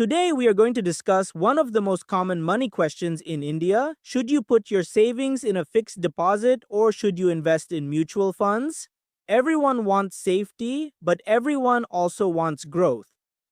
Today, we are going to discuss one of the most common money questions in India. Should you put your savings in a fixed deposit or should you invest in mutual funds? Everyone wants safety, but everyone also wants growth.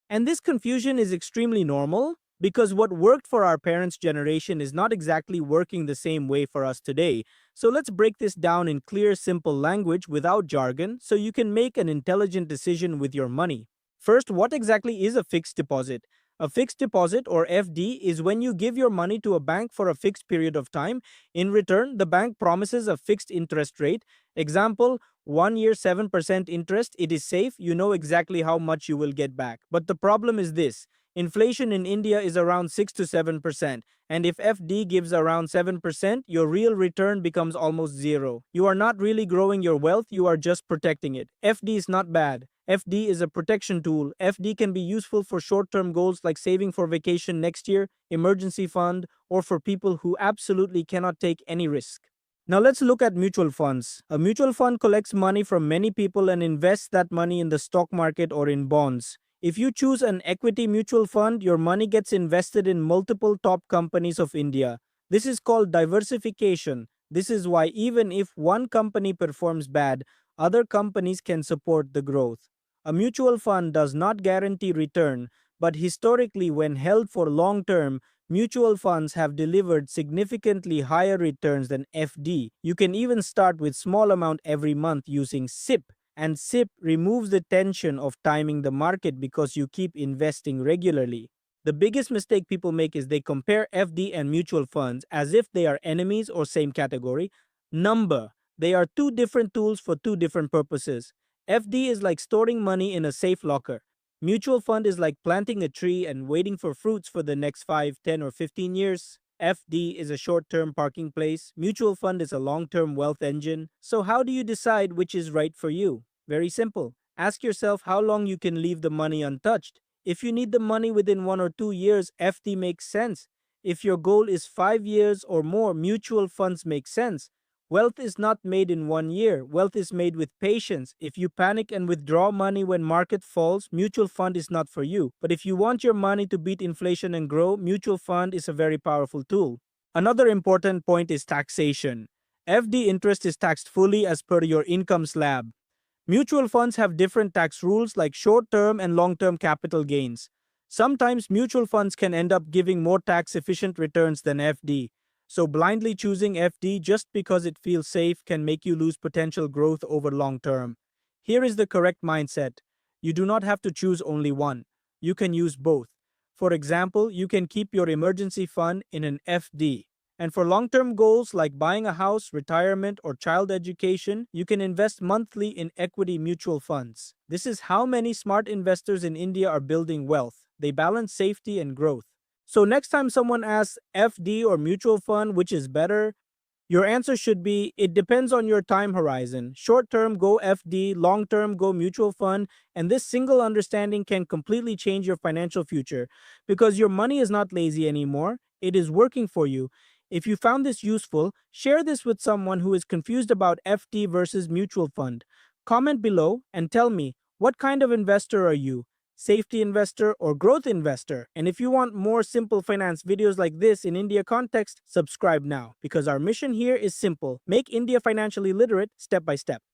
And this confusion is extremely normal because what worked for our parents' generation is not exactly working the same way for us today. So let's break this down in clear, simple language without jargon so you can make an intelligent decision with your money. First, what exactly is a fixed deposit? A fixed deposit, or FD, is when you give your money to a bank for a fixed period of time. In return, the bank promises a fixed interest rate. Example, 1 year 7% interest. It is safe, you know exactly how much you will get back. But the problem is this: inflation in India is around 6 to 7%. And if FD gives around 7%, your real return becomes almost zero. You are not really growing your wealth, you are just protecting it. FD is not bad. FD is a protection tool. FD can be useful for short-term goals like saving for vacation next year, emergency fund, or for people who absolutely cannot take any risk. Now let's look at mutual funds. A mutual fund collects money from many people and invests that money in the stock market or in bonds. If you choose an equity mutual fund, your money gets invested in multiple top companies of India. This is called diversification. This is why even if one company performs bad, other companies can support the growth. A mutual fund does not guarantee return, but historically, when held for long term, mutual funds have delivered significantly higher returns than FD. You can even start with small amount every month using SIP, and SIP removes the tension of timing the market because you keep investing regularly. The biggest mistake people make is they compare FD and mutual funds as if they are enemies or same category. Number, they are two different tools for two different purposes. FD is like storing money in a safe locker. Mutual fund is like planting a tree and waiting for fruits for the next 5, 10, or 15 years. FD is a short-term parking place. Mutual fund is a long-term wealth engine. So how do you decide which is right for you? Very simple. Ask yourself how long you can leave the money untouched. If you need the money within 1 or 2 years, FD makes sense. If your goal is 5 years or more, mutual funds make sense. Wealth is not made in 1 year. Wealth is made with patience. If you panic and withdraw money when market falls, mutual fund is not for you. But if you want your money to beat inflation and grow, mutual fund is a very powerful tool. Another important point is taxation. FD interest is taxed fully as per your income slab. Mutual funds have different tax rules like short-term and long-term capital gains. Sometimes mutual funds can end up giving more tax-efficient returns than FD. So blindly choosing FD just because it feels safe can make you lose potential growth over long term. Here is the correct mindset. You do not have to choose only one. You can use both. For example, you can keep your emergency fund in an FD. And for long-term goals like buying a house, retirement, or child education, you can invest monthly in equity mutual funds. This is how many smart investors in India are building wealth. They balance safety and growth. So next time someone asks FD or mutual fund, which is better, your answer should be it depends on your time horizon. Short term, go FD, long term, go mutual fund, and this single understanding can completely change your financial future because your money is not lazy anymore. It is working for you. If you found this useful, share this with someone who is confused about FD versus mutual fund. Comment below and tell me, what kind of investor are you? Safety investor, or growth investor? And if you want more simple finance videos like this in India context, subscribe now because our mission here is simple: make India financially literate step by step.